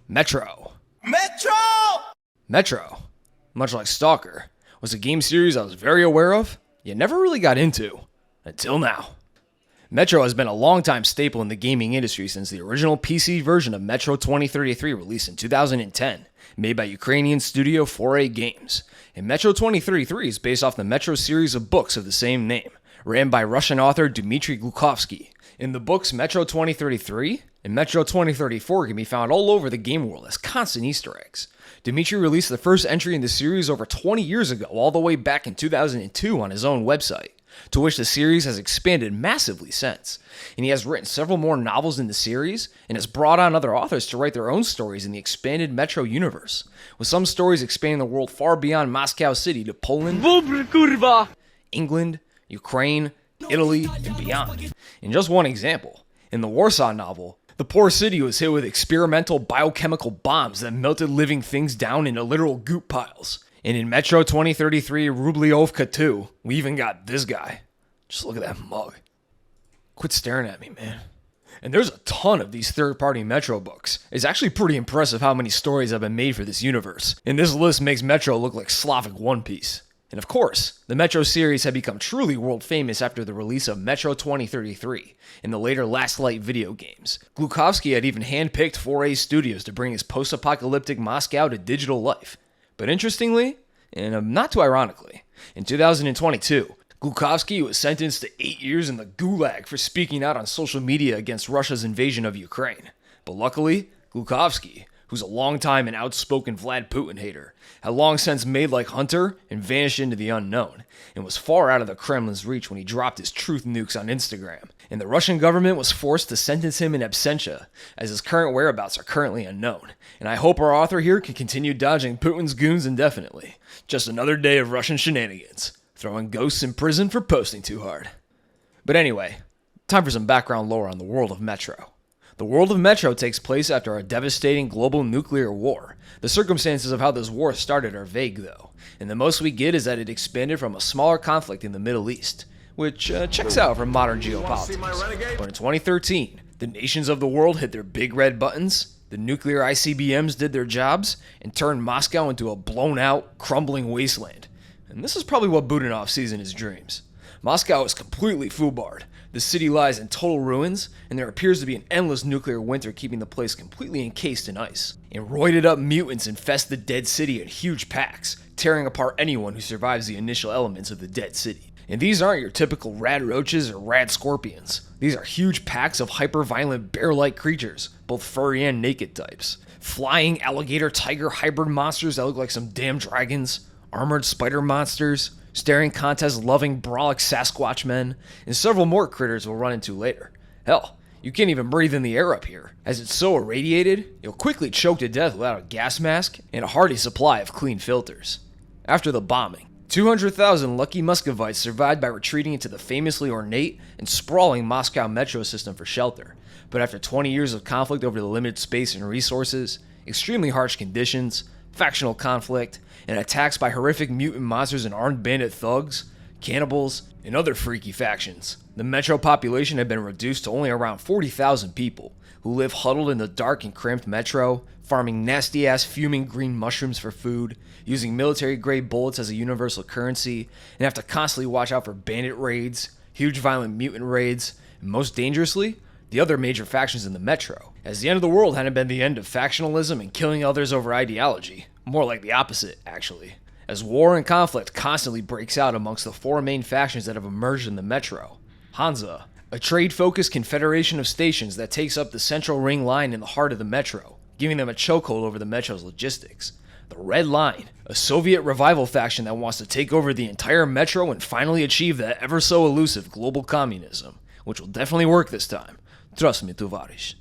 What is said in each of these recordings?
Metro. Metro! Metro, much like Stalker, was a game series I was very aware of, yet never really got into, until now. Metro has been a long-time staple in the gaming industry since the original PC version of Metro 2033 released in 2010, made by Ukrainian studio 4A Games. And Metro 2033 is based off the Metro series of books of the same name, written by Russian author Dmitry Glukhovsky. In the books Metro 2033 and Metro 2034 can be found all over the game world as constant Easter eggs. Dmitry released the first entry in the series over 20 years ago, all the way back in 2002 on his own website, to which the series has expanded massively since. And he has written several more novels in the series, and has brought on other authors to write their own stories in the expanded Metro universe, with some stories expanding the world far beyond Moscow City to Poland, England, Ukraine, Italy, and beyond. In just one example, in the Warsaw novel, the poor city was hit with experimental biochemical bombs that melted living things down into literal goop piles. And in Metro 2033 Rubliovka 2, we even got this guy. Just look at that mug. Quit staring at me, man. And there's a ton of these third-party Metro books. It's actually pretty impressive how many stories have been made for this universe. And this list makes Metro look like Slavic One Piece. And of course, the Metro series had become truly world famous after the release of Metro 2033 and the later Last Light video games. Glukhovsky had even handpicked 4A Studios to bring his post-apocalyptic Moscow to digital life. But interestingly, and not too ironically, in 2022, Glukhovsky was sentenced to 8 years in the Gulag for speaking out on social media against Russia's invasion of Ukraine. But luckily, Glukhovsky, who's a longtime and outspoken Vlad Putin hater, had long since made like Hunter and vanished into the unknown, and was far out of the Kremlin's reach when he dropped his truth nukes on Instagram. And the Russian government was forced to sentence him in absentia, as his current whereabouts are currently unknown. And I hope our author here can continue dodging Putin's goons indefinitely. Just another day of Russian shenanigans, throwing ghosts in prison for posting too hard. But anyway, time for some background lore on the world of Metro. The world of Metro takes place after a devastating global nuclear war. The circumstances of how this war started are vague though, and the most we get is that it expanded from a smaller conflict in the Middle East, which checks out for modern geopolitics. But in 2013, the nations of the world hit their big red buttons, the nuclear ICBMs did their jobs, and turned Moscow into a blown out, crumbling wasteland. And this is probably what Budanov sees in his dreams. Moscow is completely foobarred. The city lies in total ruins, and there appears to be an endless nuclear winter keeping the place completely encased in ice. And roided up mutants infest the dead city in huge packs, tearing apart anyone who survives the initial elements of the dead city. And these aren't your typical rad roaches or rad scorpions. These are huge packs of hyper-violent bear-like creatures, both furry and naked types. Flying alligator-tiger hybrid monsters that look like some damn dragons, armored spider monsters, staring contest-loving brolic Sasquatch men, and several more critters we'll run into later. Hell, you can't even breathe in the air up here. As it's so irradiated, you'll quickly choke to death without a gas mask and a hearty supply of clean filters. After the bombing, 200,000 lucky Muscovites survived by retreating into the famously ornate and sprawling Moscow metro system for shelter. But after 20 years of conflict over the limited space and resources, extremely harsh conditions, factional conflict, and attacks by horrific mutant monsters and armed bandit thugs, cannibals, and other freaky factions, the metro population had been reduced to only around 40,000 people, who live huddled in the dark and cramped metro, farming nasty-ass fuming green mushrooms for food, using military-grade bullets as a universal currency, and have to constantly watch out for bandit raids, huge violent mutant raids, and most dangerously, the other major factions in the metro, as the end of the world hadn't been the end of factionalism and killing others over ideology. More like the opposite, actually, as war and conflict constantly breaks out amongst the four main factions that have emerged in the metro. Hansa, a trade-focused confederation of stations that takes up the central ring line in the heart of the metro, giving them a chokehold over the metro's logistics. The Red Line, a Soviet revival faction that wants to take over the entire metro and finally achieve that ever-so-elusive global communism, which will definitely work this time. Trust me, tovarish.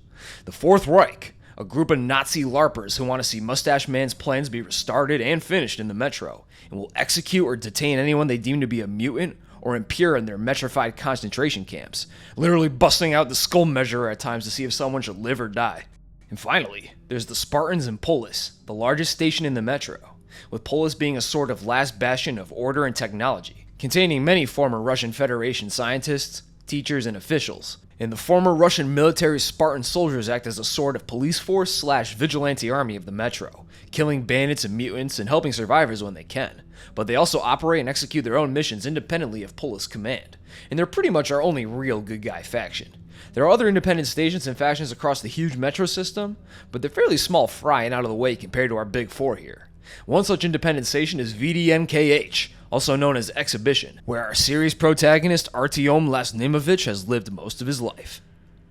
The Fourth Reich, a group of Nazi LARPers who want to see Mustache Man's plans be restarted and finished in the metro, and will execute or detain anyone they deem to be a mutant or impure in their metrified concentration camps, literally busting out the skull measurer at times to see if someone should live or die. And finally, there's the Spartans in Polis, the largest station in the metro, with Polis being a sort of last bastion of order and technology, containing many former Russian Federation scientists, teachers, and officials, And the former Russian military Spartan soldiers act as a sort of police force / vigilante army of the Metro, killing bandits and mutants and helping survivors when they can. But they also operate and execute their own missions independently of Polis command, and they're pretty much our only real good guy faction. There are other independent stations and factions across the huge Metro system, but they're fairly small fry and out of the way compared to our big four here. One such independent station is VDNKH, also known as Exhibition, where our series protagonist Artyom Lasnimovich has lived most of his life.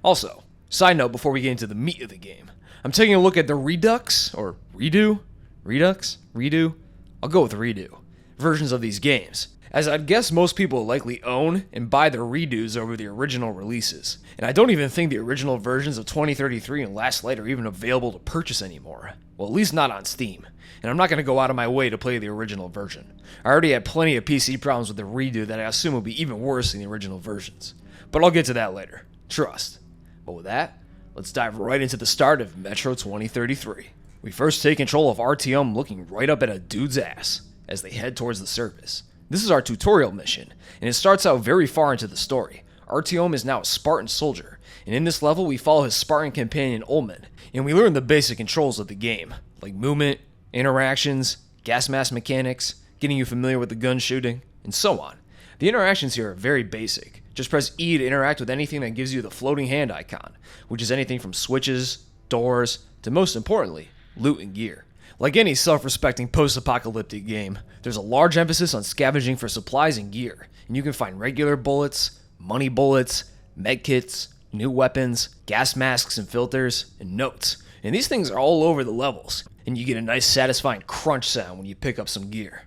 Also, side note before we get into the meat of the game, I'm taking a look at the Redux, or Redo? Redux? Redo? I'll go with Redo, versions of these games, as I'd guess most people likely own and buy the redos over the original releases. And I don't even think the original versions of 2033 and Last Light are even available to purchase anymore. Well, at least not on Steam. And I'm not going to go out of my way to play the original version. I already had plenty of PC problems with the redo that I assume will be even worse than the original versions. But I'll get to that later. Trust. But with that, let's dive right into the start of Metro 2033. We first take control of Artyom looking right up at a dude's ass as they head towards the surface. This is our tutorial mission, and it starts out very far into the story. Artyom is now a Spartan soldier, and in this level we follow his Spartan companion Ullman, and we learn the basic controls of the game, like movement, interactions, gas mask mechanics, getting you familiar with the gun shooting, and so on. The interactions here are very basic. Just press E to interact with anything that gives you the floating hand icon, which is anything from switches, doors, to most importantly, loot and gear. Like any self-respecting post-apocalyptic game, there's a large emphasis on scavenging for supplies and gear, and you can find regular bullets, money bullets, medkits, new weapons, gas masks and filters, and notes. And these things are all over the levels, and you get a nice satisfying crunch sound when you pick up some gear.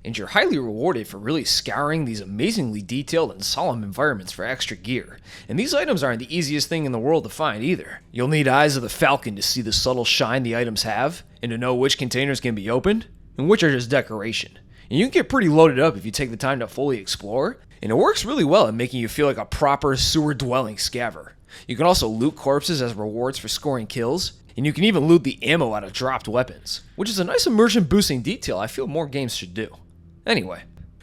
And you're highly rewarded for really scouring these amazingly detailed and solemn environments for extra gear. And these items aren't the easiest thing in the world to find either. You'll need eyes of the falcon to see the subtle shine the items have, and to know which containers can be opened, and which are just decoration. And you can get pretty loaded up if you take the time to fully explore, and it works really well at making you feel like a proper sewer-dwelling scaver. You can also loot corpses as rewards for scoring kills, and you can even loot the ammo out of dropped weapons, which is a nice immersion-boosting detail I feel more games should do. Anyway,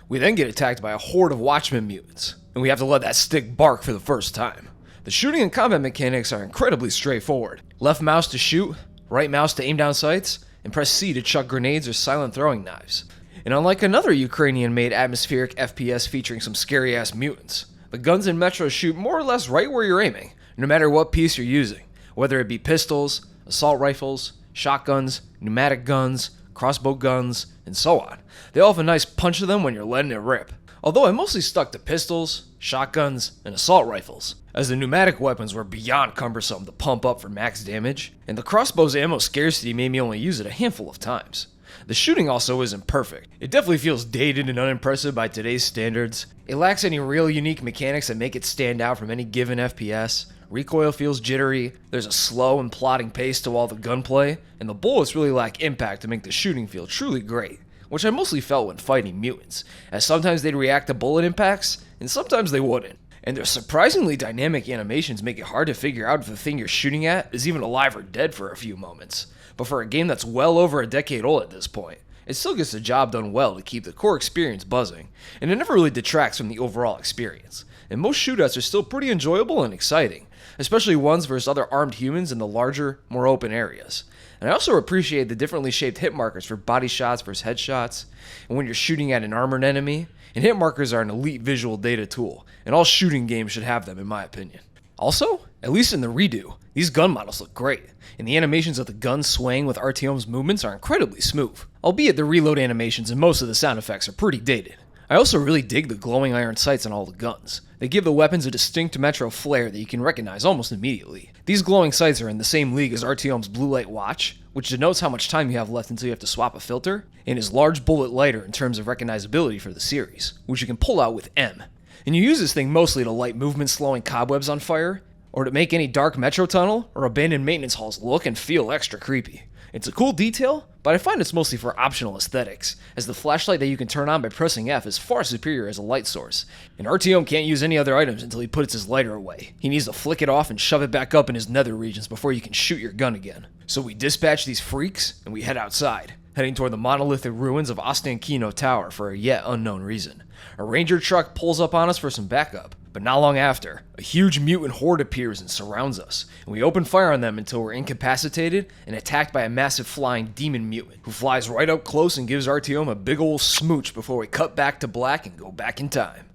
we then get attacked by a horde of Watchmen mutants, and we have to let that stick bark for the first time. The shooting and combat mechanics are incredibly straightforward. Left mouse to shoot, right mouse to aim down sights, and press C to chuck grenades or silent throwing knives. And unlike another Ukrainian-made atmospheric FPS featuring some scary-ass mutants, the guns in Metro shoot more or less right where you're aiming, no matter what piece you're using, whether it be pistols, assault rifles, shotguns, pneumatic guns, crossbow guns, and so on. They all have a nice punch to them when you're letting it rip. Although I mostly stuck to pistols, shotguns, and assault rifles, as the pneumatic weapons were beyond cumbersome to pump up for max damage, and the crossbow's ammo scarcity made me only use it a handful of times. The shooting also isn't perfect. It definitely feels dated and unimpressive by today's standards. It lacks any real unique mechanics that make it stand out from any given FPS. Recoil feels jittery, there's a slow and plodding pace to all the gunplay, and the bullets really lack impact to make the shooting feel truly great, which I mostly felt when fighting mutants, as sometimes they'd react to bullet impacts, and sometimes they wouldn't. And their surprisingly dynamic animations make it hard to figure out if the thing you're shooting at is even alive or dead for a few moments. But for a game that's well over a decade old at this point, it still gets the job done well to keep the core experience buzzing, and it never really detracts from the overall experience. And most shootouts are still pretty enjoyable and exciting, especially ones versus other armed humans in the larger, more open areas. And I also appreciate the differently shaped hit markers for body shots versus headshots, and when you're shooting at an armored enemy, and hit markers are an elite visual data tool, and all shooting games should have them in my opinion. Also, at least in the redo, these gun models look great, and the animations of the guns swaying with Artyom's movements are incredibly smooth, albeit the reload animations and most of the sound effects are pretty dated. I also really dig the glowing iron sights on all the guns. They give the weapons a distinct Metro flair that you can recognize almost immediately. These glowing sights are in the same league as Artyom's blue light watch, which denotes how much time you have left until you have to swap a filter, and his large bullet lighter in terms of recognizability for the series, which you can pull out with M. And you use this thing mostly to light movement-slowing cobwebs on fire, or to make any dark metro tunnel or abandoned maintenance halls look and feel extra creepy. It's a cool detail, but I find it's mostly for optional aesthetics, as the flashlight that you can turn on by pressing F is far superior as a light source, and Artyom can't use any other items until he puts his lighter away. He needs to flick it off and shove it back up in his nether regions before you can shoot your gun again. So we dispatch these freaks, and we head outside, heading toward the monolithic ruins of Ostankino Tower for a yet unknown reason. A ranger truck pulls up on us for some backup, but not long after, a huge mutant horde appears and surrounds us, and we open fire on them until we're incapacitated and attacked by a massive flying demon mutant, who flies right up close and gives Artyom a big ol' smooch before we cut back to black and go back in time.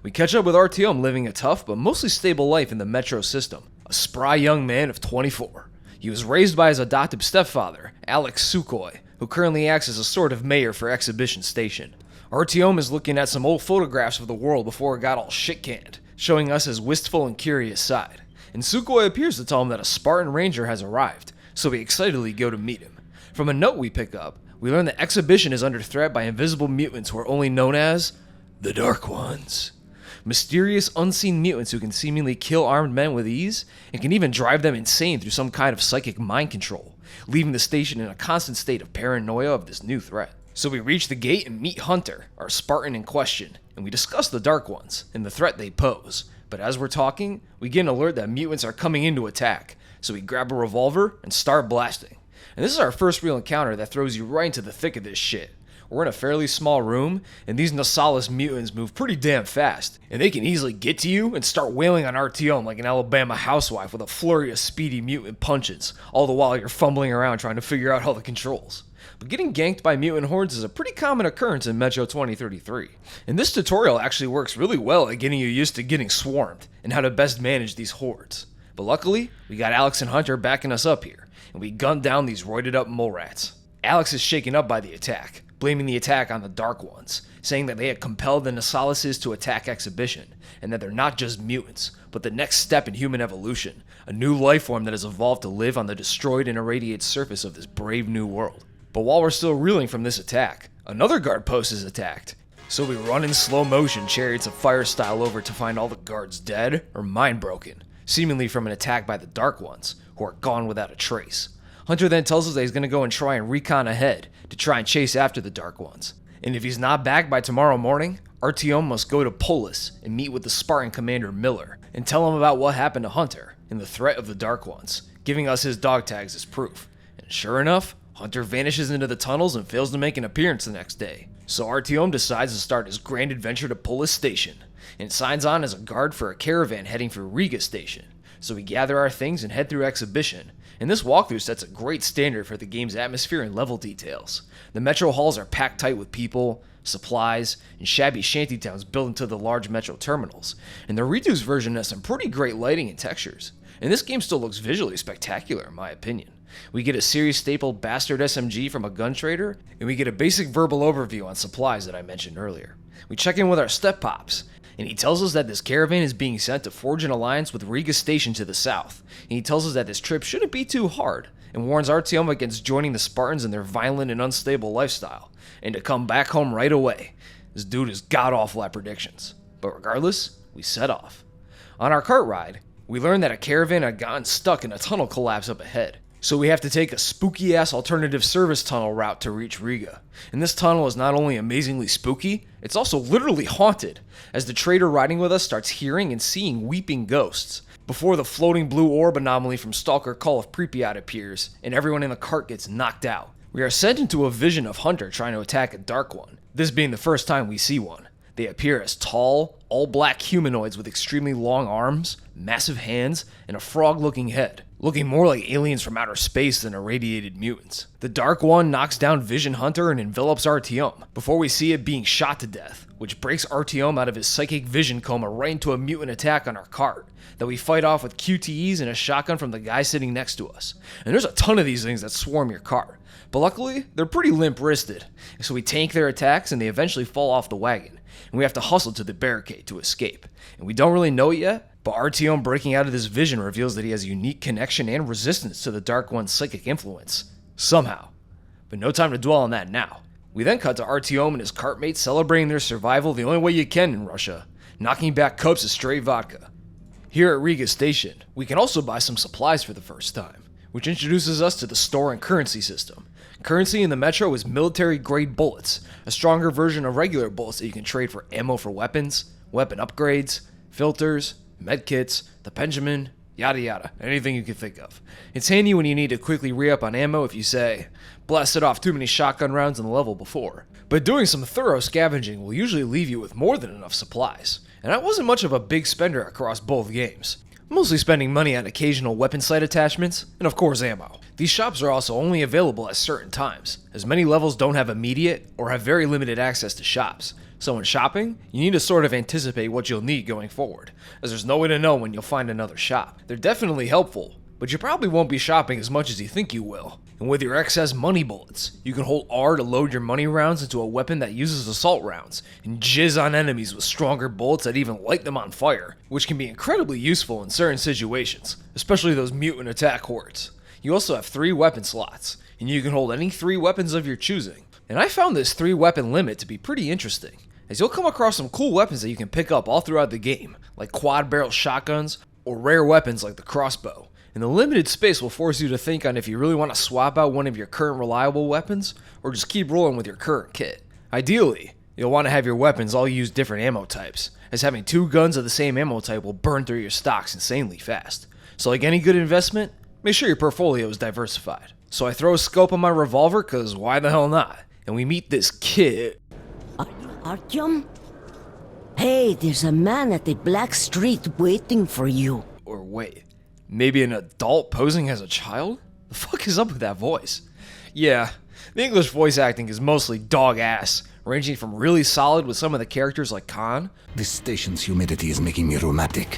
We catch up with Artyom living a tough but mostly stable life in the Metro system, a spry young man of 24. He was raised by his adoptive stepfather, Alex Sukhoi, who currently acts as a sort of mayor for Exhibition Station. Artyom is looking at some old photographs of the world before it got all shit-canned, showing us his wistful and curious side. And Sukhoi appears to tell him that a Spartan ranger has arrived, so we excitedly go to meet him. From a note we pick up, we learn that Exhibition is under threat by invisible mutants who are only known as the Dark Ones. Mysterious, unseen mutants who can seemingly kill armed men with ease and can even drive them insane through some kind of psychic mind control, leaving the station in a constant state of paranoia of this new threat. So we reach the gate and meet Hunter, our Spartan in question, and we discuss the Dark Ones and the threat they pose. But as we're talking, we get an alert that mutants are coming in to attack, so we grab a revolver and start blasting. And this is our first real encounter that throws you right into the thick of this shit. We're in a fairly small room, and these Nasalis mutants move pretty damn fast, and they can easily get to you and start wailing on Artyom like an Alabama housewife with a flurry of speedy mutant punches, all the while you're fumbling around trying to figure out all the controls. But getting ganked by mutant hordes is a pretty common occurrence in Metro 2033, and this tutorial actually works really well at getting you used to getting swarmed and how to best manage these hordes. But luckily, we got Alex and Hunter backing us up here, and we gunned down these roided up mole rats. Alex is shaken up by the attack, blaming the attack on the Dark Ones, saying that they had compelled the Nasalises to attack Exhibition, and that they're not just mutants, but the next step in human evolution, a new life form that has evolved to live on the destroyed and irradiated surface of this brave new world. But while we're still reeling from this attack, another guard post is attacked. So we run in slow motion chariots of fire style over to find all the guards dead or mind broken, seemingly from an attack by the Dark Ones, who are gone without a trace. Hunter then tells us that he's going to go and try and recon ahead to try and chase after the Dark Ones. And if he's not back by tomorrow morning, Artyom must go to Polis and meet with the Spartan commander Miller and tell him about what happened to Hunter and the threat of the Dark Ones, giving us his dog tags as proof. And sure enough, Hunter vanishes into the tunnels and fails to make an appearance the next day. So Artyom decides to start his grand adventure to Polis Station and signs on as a guard for a caravan heading for Riga Station. So we gather our things and head through Exhibition, and this walkthrough sets a great standard for the game's atmosphere and level details. The metro halls are packed tight with people, supplies, and shabby shantytowns built into the large metro terminals, and the reduced version has some pretty great lighting and textures. And this game still looks visually spectacular in my opinion. We get a series staple bastard SMG from a gun trader, and we get a basic verbal overview on supplies that I mentioned earlier. We check in with our step pops, and he tells us that this caravan is being sent to forge an alliance with Riga Station to the south, and he tells us that this trip shouldn't be too hard, and warns Artyom against joining the Spartans in their violent and unstable lifestyle, and to come back home right away. This dude is god-awful at predictions. But regardless, we set off. On our cart ride, we learn that a caravan had gotten stuck in a tunnel collapse up ahead, so we have to take a spooky-ass alternative service tunnel route to reach Riga. And this tunnel is not only amazingly spooky, it's also literally haunted, as the trader riding with us starts hearing and seeing weeping ghosts, before the floating blue orb anomaly from Stalker Call of Pripyat appears, and everyone in the cart gets knocked out. We are sent into a vision of Hunter trying to attack a Dark One, this being the first time we see one. They appear as tall, all-black humanoids with extremely long arms, massive hands, and a frog-looking head, looking more like aliens from outer space than irradiated mutants. The Dark One knocks down Vision Hunter and envelops Artyom, before we see it being shot to death, which breaks Artyom out of his psychic vision coma right into a mutant attack on our cart, that we fight off with QTEs and a shotgun from the guy sitting next to us. And there's a ton of these things that swarm your cart, but luckily, they're pretty limp-wristed, so we tank their attacks and they eventually fall off the wagon, and we have to hustle to the barricade to escape. And we don't really know it yet, but Artyom breaking out of this vision reveals that he has a unique connection and resistance to the Dark One's psychic influence. Somehow. But no time to dwell on that now. We then cut to Artyom and his cartmates celebrating their survival the only way you can in Russia, knocking back cups of straight vodka. Here at Riga Station, we can also buy some supplies for the first time, which introduces us to the store and currency system. Currency in the Metro is military-grade bullets, a stronger version of regular bullets that you can trade for ammo for weapons, weapon upgrades, filters, medkits, the Benjamin, yada yada, anything you can think of. It's handy when you need to quickly re-up on ammo if you, say, blasted off too many shotgun rounds in the level before. But doing some thorough scavenging will usually leave you with more than enough supplies, and I wasn't much of a big spender across both games. Mostly spending money on occasional weapon sight attachments, and of course ammo. These shops are also only available at certain times, as many levels don't have immediate or have very limited access to shops. So when shopping, you need to sort of anticipate what you'll need going forward, as there's no way to know when you'll find another shop. They're definitely helpful, but you probably won't be shopping as much as you think you will. And with your excess money bullets, you can hold R to load your money rounds into a weapon that uses assault rounds, and jizz on enemies with stronger bullets that even light them on fire, which can be incredibly useful in certain situations, especially those mutant attack hordes. You also have 3 weapon slots, and you can hold any 3 weapons of your choosing. And I found this 3 weapon limit to be pretty interesting, as you'll come across some cool weapons that you can pick up all throughout the game, like quad barrel shotguns, or rare weapons like the crossbow. And the limited space will force you to think on if you really want to swap out one of your current reliable weapons, or just keep rolling with your current kit. Ideally, you'll want to have your weapons all use different ammo types, as having 2 guns of the same ammo type will burn through your stocks insanely fast. So like any good investment, make sure your portfolio is diversified. So I throw a scope on my revolver, cause why the hell not? And we meet this kid. Are you Artyom? Hey, there's a man at the Black Street waiting for you. Or wait, maybe an adult posing as a child? The fuck is up with that voice? Yeah, the English voice acting is mostly dog ass, ranging from really solid with some of the characters like Khan. This station's humidity is making me rheumatic.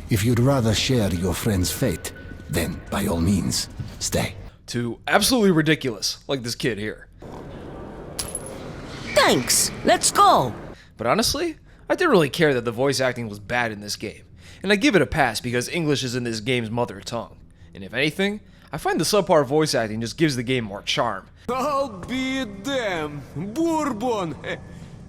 If you'd rather share your friend's fate, then by all means, stay. To absolutely ridiculous, like this kid here. Thanks, let's go. But honestly, I didn't really care that the voice acting was bad in this game, and I give it a pass because English is in this game's mother tongue. And if anything, I find the subpar voice acting just gives the game more charm. I'll be damned. Bourbon!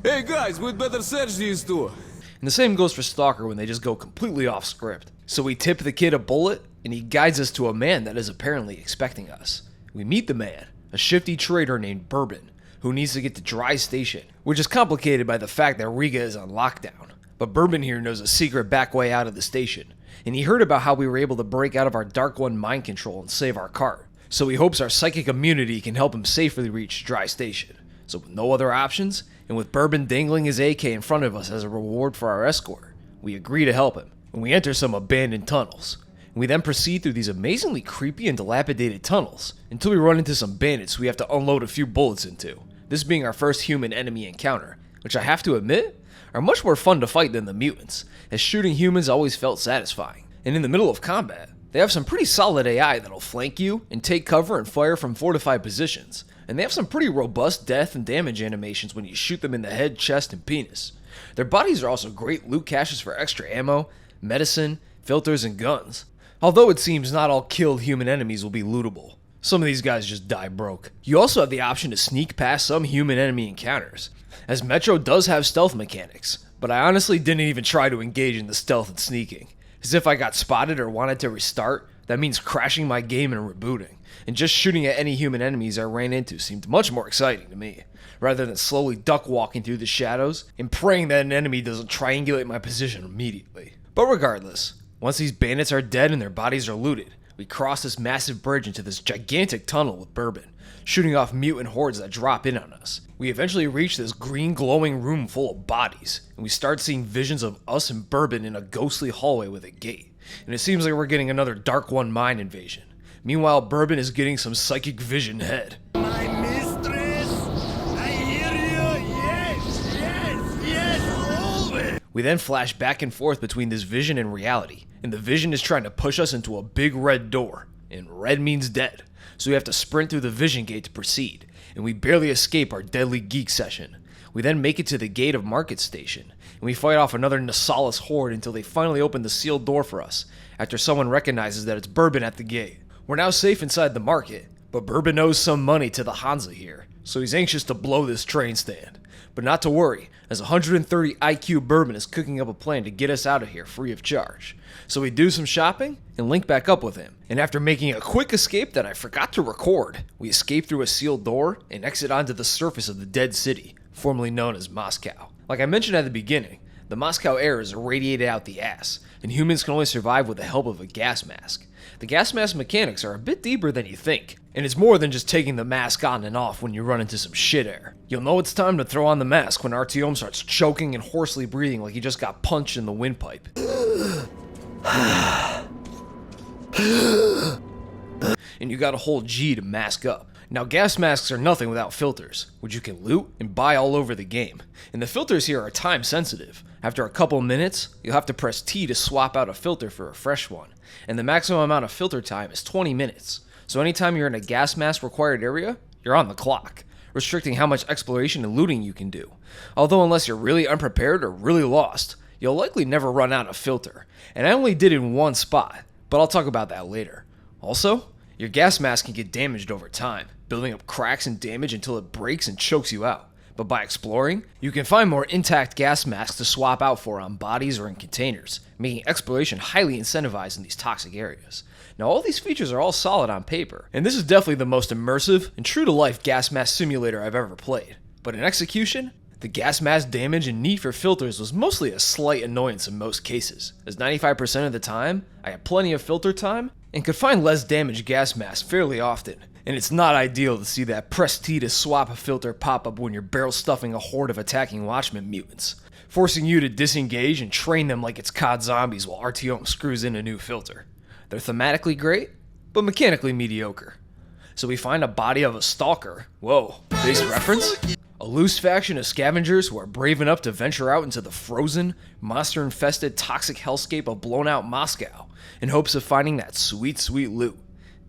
Hey guys, we'd better search these 2. And the same goes for Stalker when they just go completely off script. So we tip the kid a bullet, and he guides us to a man that is apparently expecting us. We meet the man, a shifty trader named Bourbon, who needs to get to Dry Station, which is complicated by the fact that Riga is on lockdown. But Bourbon here knows a secret back way out of the station, and he heard about how we were able to break out of our Dark One mind control and save our cart. So he hopes our psychic immunity can help him safely reach Dry Station. So with no other options, and with Bourbon dangling his AK in front of us as a reward for our escort, we agree to help him, and we enter some abandoned tunnels. We then proceed through these amazingly creepy and dilapidated tunnels until we run into some bandits we have to unload a few bullets into, this being our first human enemy encounter, which I have to admit are much more fun to fight than the mutants, as shooting humans always felt satisfying. And in the middle of combat, they have some pretty solid AI that'll flank you and take cover and fire from fortified positions, and they have some pretty robust death and damage animations when you shoot them in the head, chest, and penis. Their bodies are also great loot caches for extra ammo, medicine, filters, and guns. Although it seems not all killed human enemies will be lootable. Some of these guys just die broke. You also have the option to sneak past some human enemy encounters, as Metro does have stealth mechanics, but I honestly didn't even try to engage in the stealth and sneaking, as if I got spotted or wanted to restart, that means crashing my game and rebooting, and just shooting at any human enemies I ran into seemed much more exciting to me, rather than slowly duck walking through the shadows and praying that an enemy doesn't triangulate my position immediately. But regardless, once these bandits are dead and their bodies are looted, we cross this massive bridge into this gigantic tunnel with Bourbon, shooting off mutant hordes that drop in on us. We eventually reach this green glowing room full of bodies, and we start seeing visions of us and Bourbon in a ghostly hallway with a gate, and it seems like we're getting another Dark One mind invasion. Meanwhile, Bourbon is getting some psychic vision head. My mistress, I hear you, yes, always. We then flash back and forth between this vision and reality, and the vision is trying to push us into a big red door, and red means dead, so we have to sprint through the vision gate to proceed, and we barely escape our deadly geek session. We then make it to the gate of Market Station, and we fight off another Nasalis horde until they finally open the sealed door for us, after someone recognizes that it's Bourbon at the gate. We're now safe inside the market, but Bourbon owes some money to the Hansa here, so he's anxious to blow this train stand. But not to worry, as 130 IQ Bourbon is cooking up a plan to get us out of here free of charge. So we do some shopping and link back up with him. And after making a quick escape that I forgot to record, we escape through a sealed door and exit onto the surface of the dead city, formerly known as Moscow. Like I mentioned at the beginning, the Moscow air is irradiated out the ass, and humans can only survive with the help of a gas mask. The gas mask mechanics are a bit deeper than you think, and it's more than just taking the mask on and off when you run into some shit air. You'll know it's time to throw on the mask when Artyom starts choking and hoarsely breathing like he just got punched in the windpipe. And you gotta hold G to mask up. Now, gas masks are nothing without filters, which you can loot and buy all over the game. And the filters here are time sensitive. After a couple minutes, you'll have to press T to swap out a filter for a fresh one. And the maximum amount of filter time is 20 minutes. So anytime you're in a gas mask required area, you're on the clock, restricting how much exploration and looting you can do. Although unless you're really unprepared or really lost, you'll likely never run out of filter. And I only did it in one spot, but I'll talk about that later. Also, your gas mask can get damaged over time, building up cracks and damage until it breaks and chokes you out. But by exploring, you can find more intact gas masks to swap out for on bodies or in containers, making exploration highly incentivized in these toxic areas. Now, all these features are all solid on paper, and this is definitely the most immersive and true-to-life gas mask simulator I've ever played. But in execution, the gas mask damage and need for filters was mostly a slight annoyance in most cases, as 95% of the time, I had plenty of filter time and could find less damaged gas masks fairly often. And it's not ideal to see that press T to swap a filter pop up when you're barrel stuffing a horde of attacking Watchmen mutants, forcing you to disengage and train them like it's COD zombies while Artyom screws in a new filter. They're thematically great, but mechanically mediocre. So we find a body of a stalker. Whoa, base reference? A loose faction of scavengers who are brave enough to venture out into the frozen, monster-infested, toxic hellscape of blown-out Moscow in hopes of finding that sweet, sweet loot.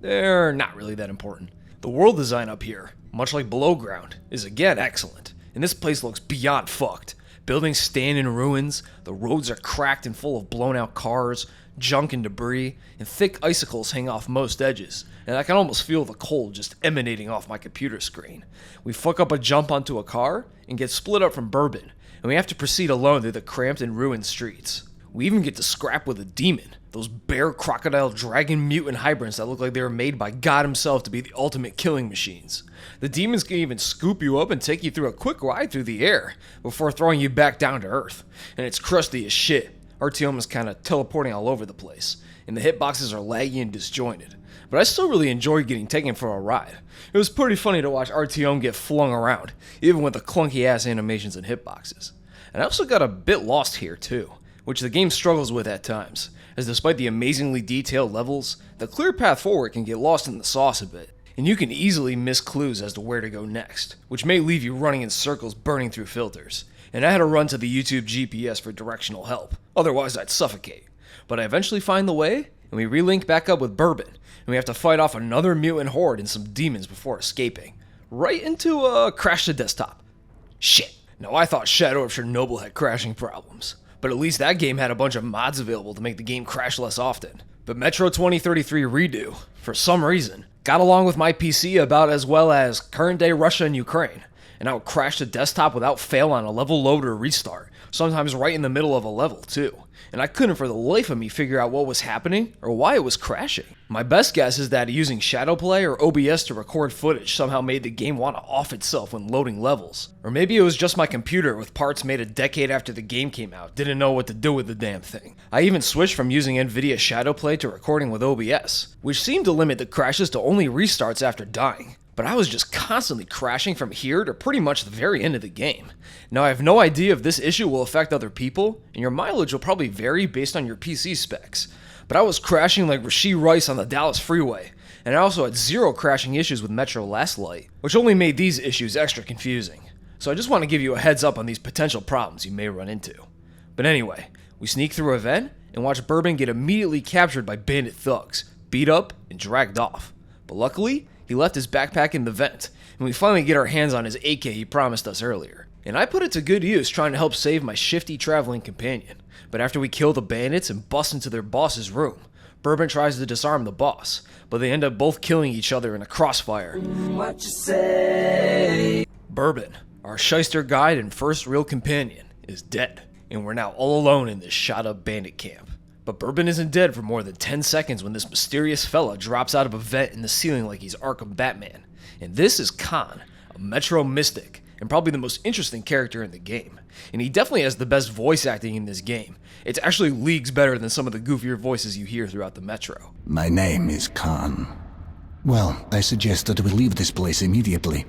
They're not really that important. The world design up here, much like below ground, is again excellent, and this place looks beyond fucked. Buildings stand in ruins, the roads are cracked and full of blown-out cars, junk and debris, and thick icicles hang off most edges, and I can almost feel the cold just emanating off my computer screen. We fuck up a jump onto a car and get split up from Bourbon, and we have to proceed alone through the cramped and ruined streets. We even get to scrap with a demon, those bear, crocodile, dragon, mutant hybrids that look like they were made by God himself to be the ultimate killing machines. The demons can even scoop you up and take you through a quick ride through the air before throwing you back down to earth, and it's crusty as shit. Artyom is kind of teleporting all over the place, and the hitboxes are laggy and disjointed. But I still really enjoyed getting taken for a ride. It was pretty funny to watch Artyom get flung around, even with the clunky ass animations and hitboxes. And I also got a bit lost here too, which the game struggles with at times, as despite the amazingly detailed levels, the clear path forward can get lost in the sauce a bit, and you can easily miss clues as to where to go next, which may leave you running in circles burning through filters. And I had to run to the YouTube GPS for directional help, otherwise I'd suffocate. But I eventually find the way, and we relink back up with Bourbon, and we have to fight off another mutant horde and some demons before escaping. Right into a crash to desktop. Shit. Now I thought Shadow of Chernobyl had crashing problems, but at least that game had a bunch of mods available to make the game crash less often. But Metro 2033 Redo, for some reason, got along with my PC about as well as current day Russia and Ukraine, and I would crash the desktop without fail on a level load or restart, sometimes right in the middle of a level too. And I couldn't for the life of me figure out what was happening or why it was crashing. My best guess is that using Shadowplay or OBS to record footage somehow made the game want to off itself when loading levels. Or maybe it was just my computer with parts made a decade after the game came out didn't know what to do with the damn thing. I even switched from using Nvidia Shadowplay to recording with OBS, which seemed to limit the crashes to only restarts after dying. But I was just constantly crashing from here to pretty much the very end of the game. Now I have no idea if this issue will affect other people, and your mileage will probably vary based on your PC specs. But I was crashing like Rashee Rice on the Dallas freeway, and I also had zero crashing issues with Metro Last Light, which only made these issues extra confusing. So I just want to give you a heads up on these potential problems you may run into. But anyway, we sneak through a vent and watch Bourbon get immediately captured by bandit thugs, beat up, and dragged off. But luckily, he left his backpack in the vent, and we finally get our hands on his AK he promised us earlier. And I put it to good use trying to help save my shifty traveling companion. But after we kill the bandits and bust into their boss's room, Bourbon tries to disarm the boss, but they end up both killing each other in a crossfire. What you say? Bourbon, our shyster guide and first real companion, is dead, and we're now all alone in this shot-up bandit camp. But Bourbon isn't dead for more than 10 seconds when this mysterious fella drops out of a vent in the ceiling like he's Arkham Batman. And this is Khan, a Metro mystic, and probably the most interesting character in the game. And he definitely has the best voice acting in this game. It's actually leagues better than some of the goofier voices you hear throughout the Metro. My name is Khan. Well, I suggest that we leave this place immediately.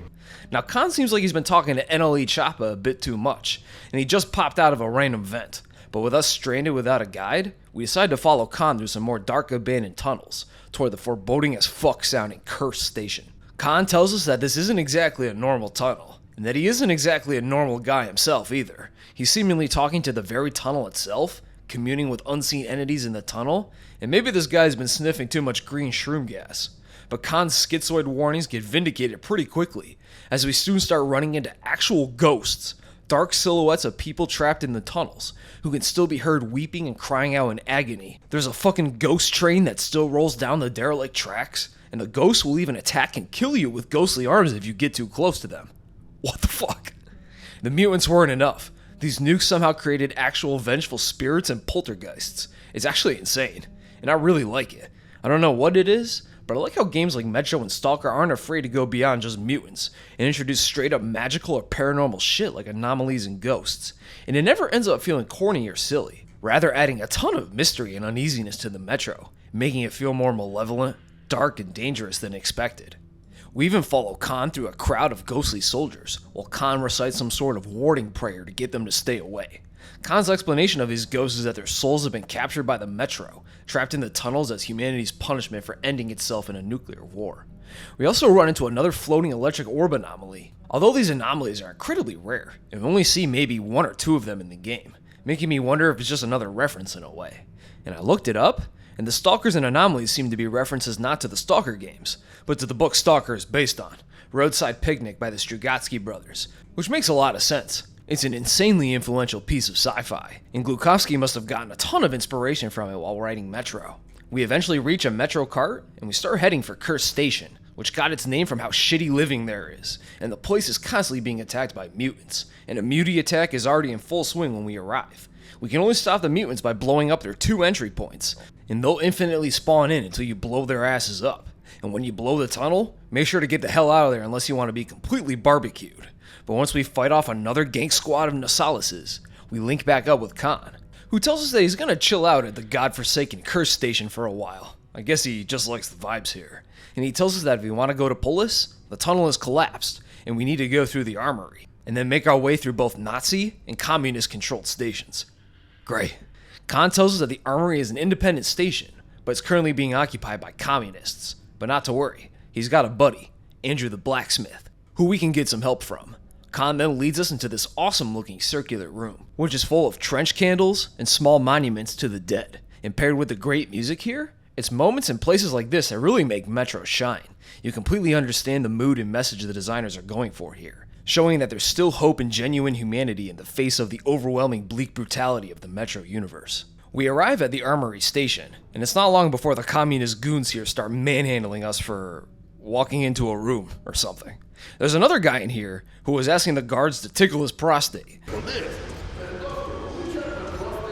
Now, Khan seems like he's been talking to NLE Choppa a bit too much, and he just popped out of a random vent. But with us stranded without a guide, we decided to follow Khan through some more dark abandoned tunnels toward the foreboding as fuck sounding cursed station. Khan tells us that this isn't exactly a normal tunnel, and that he isn't exactly a normal guy himself either. He's seemingly talking to the very tunnel itself, communing with unseen entities in the tunnel, and maybe this guy's been sniffing too much green shroom gas. But Khan's schizoid warnings get vindicated pretty quickly, as we soon start running into actual ghosts, dark silhouettes of people trapped in the tunnels, who can still be heard weeping and crying out in agony. There's a fucking ghost train that still rolls down the derelict tracks, and the ghosts will even attack and kill you with ghostly arms if you get too close to them. What the fuck? The mutants weren't enough. These nukes somehow created actual vengeful spirits and poltergeists. It's actually insane, and I really like it. I don't know what it is, but I like how games like Metro and Stalker aren't afraid to go beyond just mutants and introduce straight up magical or paranormal shit like anomalies and ghosts. And it never ends up feeling corny or silly, rather adding a ton of mystery and uneasiness to the Metro, making it feel more malevolent, dark, and dangerous than expected. We even follow Khan through a crowd of ghostly soldiers, while Khan recites some sort of warding prayer to get them to stay away. Khan's explanation of these ghosts is that their souls have been captured by the Metro, trapped in the tunnels as humanity's punishment for ending itself in a nuclear war. We also run into another floating electric orb anomaly. Although these anomalies are incredibly rare, and we only see maybe one or two of them in the game, making me wonder if it's just another reference in a way. And I looked it up, and the Stalkers and anomalies seem to be references not to the Stalker games, but to the book Stalker is based on, Roadside Picnic by the Strugatsky brothers, which makes a lot of sense. It's an insanely influential piece of sci-fi, and Glukowski must have gotten a ton of inspiration from it while writing Metro. We eventually reach a Metro cart, and we start heading for Cursed Station, which got its name from how shitty living there is, and the place is constantly being attacked by mutants, and a mutie attack is already in full swing when we arrive. We can only stop the mutants by blowing up their 2 entry points, and they'll infinitely spawn in until you blow their asses up. And when you blow the tunnel, make sure to get the hell out of there unless you want to be completely barbecued. But once we fight off another gank squad of Nasalises, we link back up with Khan, who tells us that he's gonna chill out at the godforsaken Cursed Station for a while. I guess he just likes the vibes here. And he tells us that if we want to go to Polis, the tunnel has collapsed, and we need to go through the Armory, and then make our way through both Nazi and communist-controlled stations. Great. Khan tells us that the Armory is an independent station, but it's currently being occupied by communists. But not to worry, he's got a buddy, Andrew the Blacksmith, who we can get some help from. Khan then leads us into this awesome-looking circular room, which is full of trench candles and small monuments to the dead. And paired with the great music here, it's moments and places like this that really make Metro shine. You completely understand the mood and message the designers are going for here, showing that there's still hope and genuine humanity in the face of the overwhelming bleak brutality of the Metro universe. We arrive at the Armory station, and it's not long before the communist goons here start manhandling us for walking into a room or something. There's another guy in here who was asking the guards to tickle his prostate.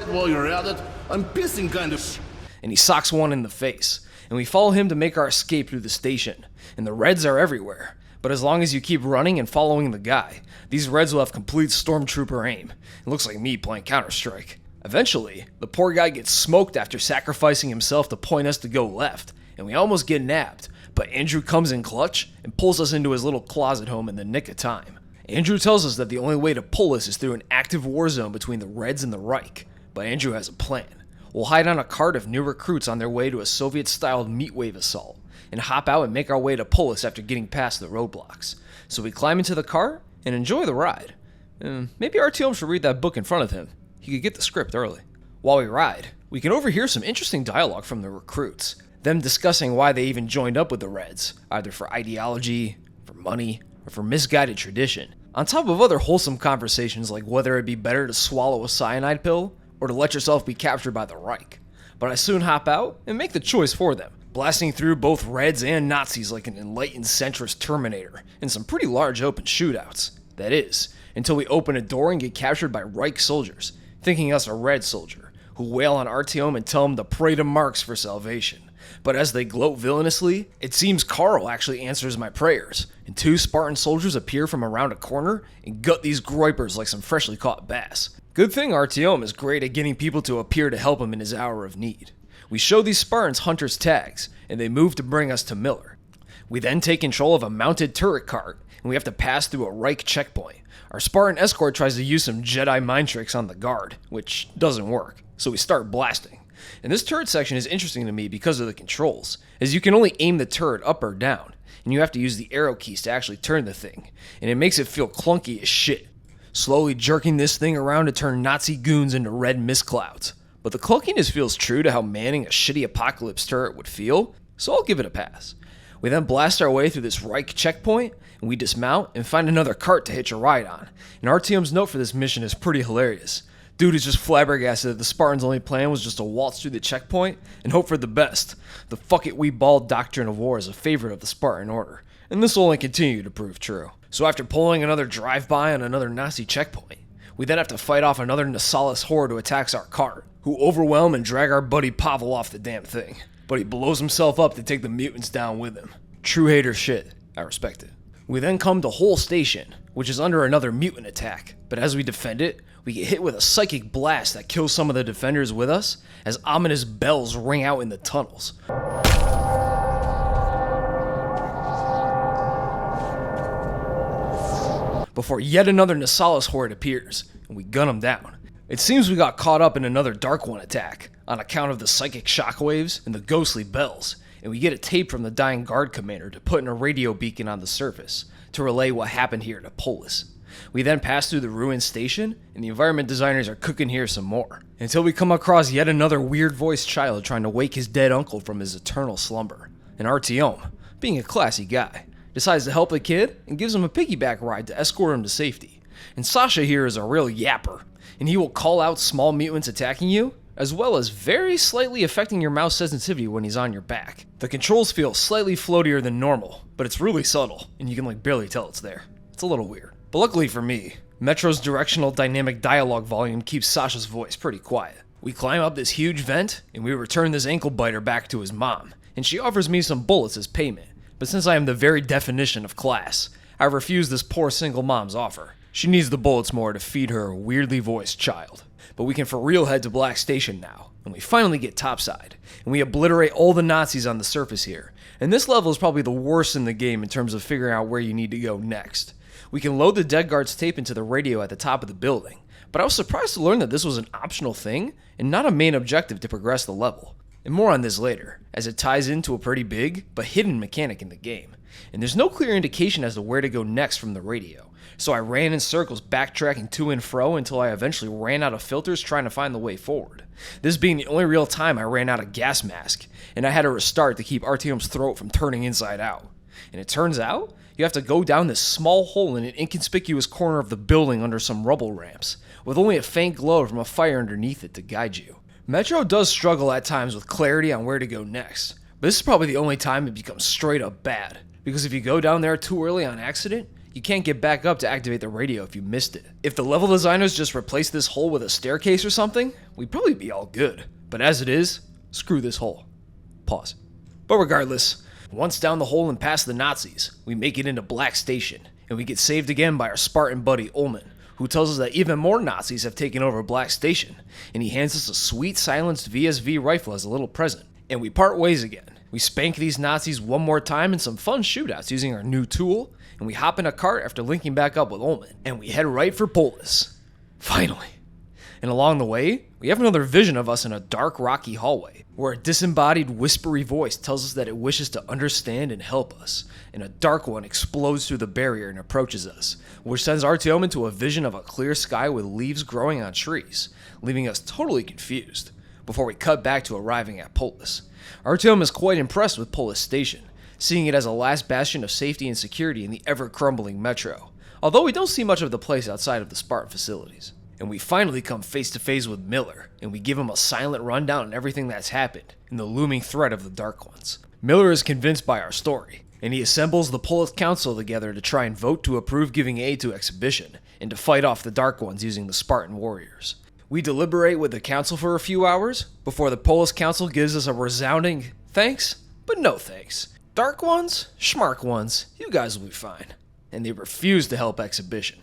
While you're at it, I'm pissing kind of And he socks one in the face, and we follow him to make our escape through the station, and the Reds are everywhere. But as long as you keep running and following the guy, these Reds will have complete stormtrooper aim. It looks like me playing Counter-Strike. Eventually, the poor guy gets smoked after sacrificing himself to point us to go left, and we almost get nabbed, but Andrew comes in clutch and pulls us into his little closet home in the nick of time. Andrew tells us that the only way to pull us is through an active war zone between the Reds and the Reich, but Andrew has a plan. We'll hide on a cart of new recruits on their way to a Soviet-styled meat wave assault, and hop out and make our way to Polis after getting past the roadblocks. So we climb into the cart and enjoy the ride. Maybe RTM should read that book in front of him. He could get the script early. While we ride, we can overhear some interesting dialogue from the recruits, them discussing why they even joined up with the Reds, either for ideology, for money, or for misguided tradition, on top of other wholesome conversations like whether it'd be better to swallow a cyanide pill or to let yourself be captured by the Reich. But I soon hop out and make the choice for them, blasting through both Reds and Nazis like an enlightened centrist Terminator in some pretty large open shootouts. That is, until we open a door and get captured by Reich soldiers, thinking us a Red soldier, who wail on Artyom and tell him to pray to Marx for salvation. But as they gloat villainously, it seems Carl actually answers my prayers, and 2 Spartan soldiers appear from around a corner and gut these groypers like some freshly caught bass. Good thing Artyom is great at getting people to appear to help him in his hour of need. We show these Spartans hunters' tags, and they move to bring us to Miller. We then take control of a mounted turret cart, and we have to pass through a Reich checkpoint. Our Spartan escort tries to use some Jedi mind tricks on the guard, which doesn't work, so we start blasting. And this turret section is interesting to me because of the controls, as you can only aim the turret up or down, and you have to use the arrow keys to actually turn the thing, and it makes it feel clunky as shit. Slowly jerking this thing around to turn Nazi goons into red mist clouds. But the clunkiness feels true to how manning a shitty apocalypse turret would feel, so I'll give it a pass. We then blast our way through this Reich checkpoint, and we dismount and find another cart to hitch a ride on. And Artyom's note for this mission is pretty hilarious. Dude is just flabbergasted that the Spartans' only plan was just to waltz through the checkpoint and hope for the best. The fuck it we bald doctrine of war is a favorite of the Spartan order, and this will only continue to prove true. So after pulling another drive-by on another Nazi checkpoint, we then have to fight off another Nasalis horde who attacks our cart, who overwhelm and drag our buddy Pavel off the damn thing. But he blows himself up to take the mutants down with him. True hater shit. I respect it. We then come to Hull Station, which is under another mutant attack, but as we defend it, we get hit with a psychic blast that kills some of the defenders with us, as ominous bells ring out in the tunnels. Before yet another Nasalis horde appears, and we gun them down. It seems we got caught up in another Dark One attack, on account of the psychic shockwaves and the ghostly bells, and we get a tape from the dying guard commander to put in a radio beacon on the surface, to relay what happened here to Polis. We then pass through the ruined station, and the environment designers are cooking here some more, until we come across yet another weird-voiced child trying to wake his dead uncle from his eternal slumber. And Artyom, being a classy guy, decides to help the kid and gives him a piggyback ride to escort him to safety. And Sasha here is a real yapper, and he will call out small mutants attacking you, as well as very slightly affecting your mouse sensitivity when he's on your back. The controls feel slightly floatier than normal, but it's really subtle, and you can barely tell it's there. It's a little weird. But luckily for me, Metro's directional dynamic dialogue volume keeps Sasha's voice pretty quiet. We climb up this huge vent, and we return this ankle biter back to his mom, and she offers me some bullets as payment. But since I am the very definition of class, I refuse this poor single mom's offer. She needs the bullets more to feed her weirdly voiced child. But we can for real head to Black Station now, and we finally get topside, and we obliterate all the Nazis on the surface here. And this level is probably the worst in the game in terms of figuring out where you need to go next. We can load the dead guard's tape into the radio at the top of the building, but I was surprised to learn that this was an optional thing and not a main objective to progress the level. And more on this later, as it ties into a pretty big but hidden mechanic in the game. And there's no clear indication as to where to go next from the radio, so I ran in circles backtracking to and fro until I eventually ran out of filters trying to find the way forward. This being the only real time I ran out of gas mask, and I had to restart to keep Artyom's throat from turning inside out. And it turns out, you have to go down this small hole in an inconspicuous corner of the building under some rubble ramps, with only a faint glow from a fire underneath it to guide you. Metro does struggle at times with clarity on where to go next, but this is probably the only time it becomes straight up bad, because if you go down there too early on accident, you can't get back up to activate the radio if you missed it. If the level designers just replaced this hole with a staircase or something, we'd probably be all good. But as it is, screw this hole. Pause. But regardless, once down the hole and past the Nazis, we make it into Black Station, and we get saved again by our Spartan buddy Ullman, who tells us that even more Nazis have taken over Black Station, and he hands us a sweet silenced VSV rifle as a little present. And we part ways again. We spank these Nazis one more time in some fun shootouts using our new tool, and we hop in a cart after linking back up with Ullman, and we head right for Polis. Finally. And along the way, we have another vision of us in a dark, rocky hallway, where a disembodied, whispery voice tells us that it wishes to understand and help us, and a dark one explodes through the barrier and approaches us, which sends Artyom into a vision of a clear sky with leaves growing on trees, leaving us totally confused, before we cut back to arriving at Polis. Artyom is quite impressed with Polis Station, seeing it as a last bastion of safety and security in the ever-crumbling Metro, although we don't see much of the place outside of the Spartan facilities. And we finally come face to face with Miller, and we give him a silent rundown on everything that's happened, and the looming threat of the Dark Ones. Miller is convinced by our story, and he assembles the Polis Council together to try and vote to approve giving aid to Exhibition, and to fight off the Dark Ones using the Spartan warriors. We deliberate with the Council for a few hours, before the Polis Council gives us a resounding Thanks, but no thanks. Dark ones, schmark ones, you guys will be fine. And they refuse to help Exhibition.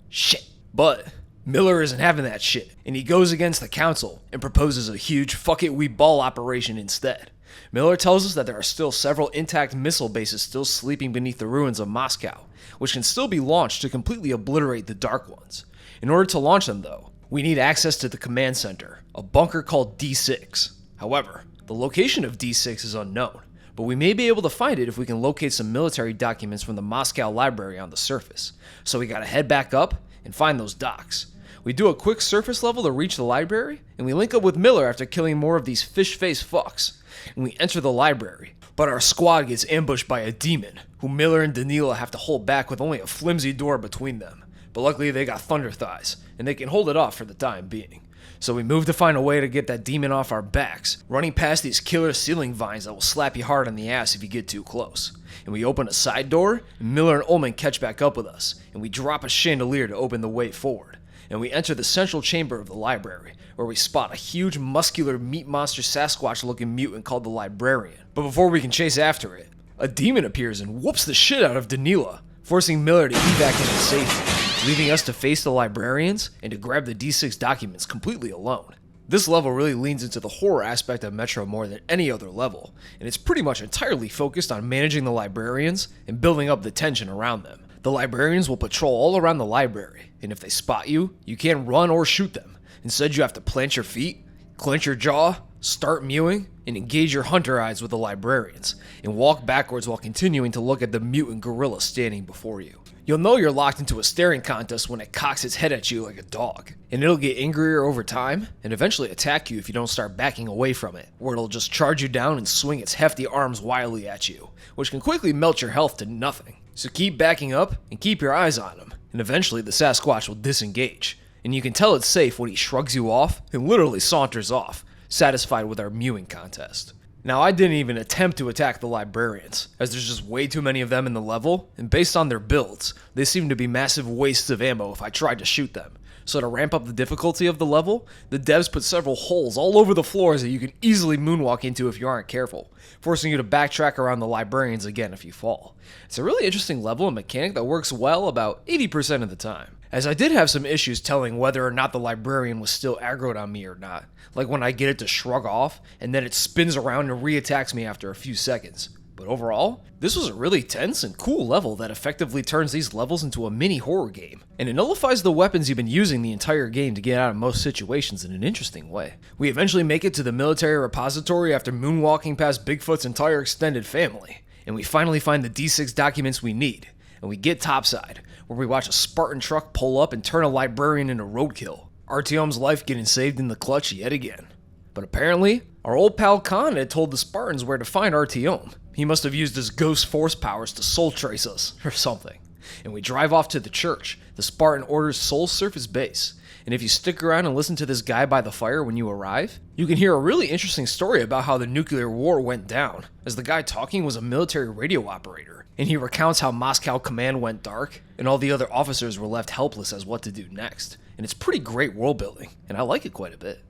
Shit. But Miller isn't having that shit, and he goes against the council and proposes a huge fuck it we ball operation instead. Miller tells us that there are still several intact missile bases still sleeping beneath the ruins of Moscow, which can still be launched to completely obliterate the Dark Ones. In order to launch them though, we need access to the command center, a bunker called D6. However, the location of D6 is unknown, but we may be able to find it if we can locate some military documents from the Moscow library on the surface. So we gotta head back up and find those docs. We do a quick surface level to reach the library, and we link up with Miller after killing more of these fish-faced fucks. And we enter the library, but our squad gets ambushed by a demon, who Miller and Danila have to hold back with only a flimsy door between them. But luckily they got thunder thighs, and they can hold it off for the time being. So we move to find a way to get that demon off our backs, running past these killer ceiling vines that will slap you hard on the ass if you get too close. And we open a side door, and Miller and Ullman catch back up with us, and we drop a chandelier to open the way forward. And we enter the central chamber of the library, where we spot a huge muscular meat monster Sasquatch looking mutant called the Librarian. But before we can chase after it, a demon appears and whoops the shit out of Danila, forcing Miller to evac him in safety, leaving us to face the Librarians and to grab the D6 documents completely alone. This level really leans into the horror aspect of Metro more than any other level, and it's pretty much entirely focused on managing the Librarians and building up the tension around them. The Librarians will patrol all around the library, and if they spot you, you can't run or shoot them. Instead, you have to plant your feet, clench your jaw, start mewing, and engage your hunter eyes with the Librarians, and walk backwards while continuing to look at the mutant gorilla standing before you. You'll know you're locked into a staring contest when it cocks its head at you like a dog, and it'll get angrier over time, and eventually attack you if you don't start backing away from it, where it'll just charge you down and swing its hefty arms wildly at you, which can quickly melt your health to nothing. So keep backing up, and keep your eyes on him, and eventually the Sasquatch will disengage, and you can tell it's safe when he shrugs you off and literally saunters off, satisfied with our mewing contest. Now, I didn't even attempt to attack the Librarians, as there's just way too many of them in the level, and based on their builds, they seem to be massive wastes of ammo if I tried to shoot them. So to ramp up the difficulty of the level, the devs put several holes all over the floors that you can easily moonwalk into if you aren't careful, forcing you to backtrack around the Librarians again if you fall. It's a really interesting level and mechanic that works well about 80% of the time, as I did have some issues telling whether or not the Librarian was still aggroed on me or not, like when I get it to shrug off, and then it spins around and re-attacks me after a few seconds. But overall, this was a really tense and cool level that effectively turns these levels into a mini horror game, and it nullifies the weapons you've been using the entire game to get out of most situations in an interesting way. We eventually make it to the military repository after moonwalking past Bigfoot's entire extended family, and we finally find the D6 documents we need, and we get topside, where we watch a Spartan truck pull up and turn a Librarian into roadkill. Artyom's life getting saved in the clutch yet again. But apparently, our old pal Khan had told the Spartans where to find Artyom. He must have used his ghost force powers to soul trace us, or something. And we drive off to the church, the Spartan Order's sole surface base. And if you stick around and listen to this guy by the fire when you arrive, you can hear a really interesting story about how the nuclear war went down, as the guy talking was a military radio operator. And he recounts how Moscow command went dark, and all the other officers were left helpless as what to do next. And it's pretty great world building, and I like it quite a bit.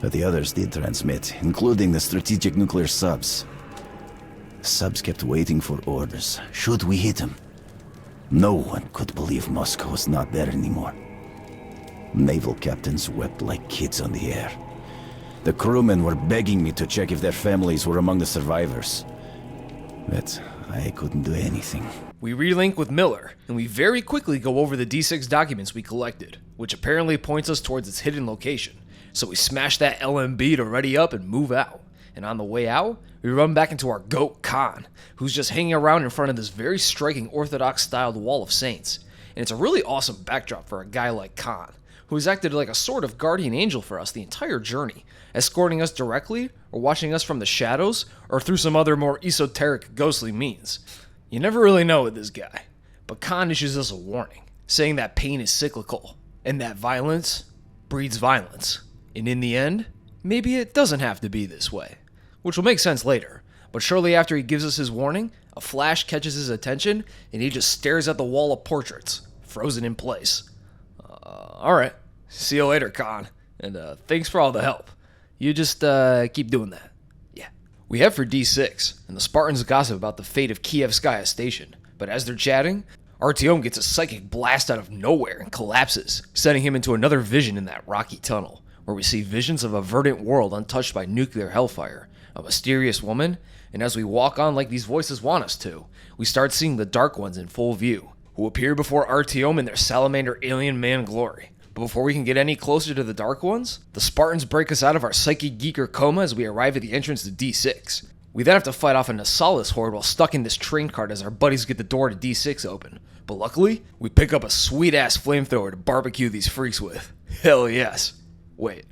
But the others did transmit, including the strategic nuclear subs. Subs kept waiting for orders. Should we hit them? No one could believe Moscow was not there anymore. Naval captains wept like kids on the air. The crewmen were begging me to check if their families were among the survivors. But I couldn't do anything. We relink with Miller, and we very quickly go over the D6 documents we collected, which apparently points us towards its hidden location. So we smash that LMB to ready up and move out. And on the way out, we run back into our goat Khan, who's just hanging around in front of this very striking Orthodox-styled Wall of Saints. And it's a really awesome backdrop for a guy like Khan, who has acted like a sort of guardian angel for us the entire journey, escorting us directly, or watching us from the shadows, or through some other more esoteric, ghostly means. You never really know with this guy, but Khan issues us a warning, saying that pain is cyclical, and that violence breeds violence. And in the end, maybe it doesn't have to be this way, which will make sense later. But shortly after he gives us his warning, a flash catches his attention, and he just stares at the wall of portraits, frozen in place. Alright, see you later, Khan, and thanks for all the help. You just keep doing that. Yeah. We head for D6, and the Spartans gossip about the fate of Kievskaya Station, but as they're chatting, Artyom gets a psychic blast out of nowhere and collapses, sending him into another vision in that rocky tunnel, where we see visions of a verdant world untouched by nuclear hellfire, a mysterious woman, and as we walk on like these voices want us to, we start seeing the Dark Ones in full view, who appear before Artyom in their Salamander alien man glory. But before we can get any closer to the Dark Ones, the Spartans break us out of our psychic geeker coma as we arrive at the entrance to D6. We then have to fight off a Nasalis horde while stuck in this train cart as our buddies get the door to D6 open. But luckily, we pick up a sweet-ass flamethrower to barbecue these freaks with. Hell yes. Wait.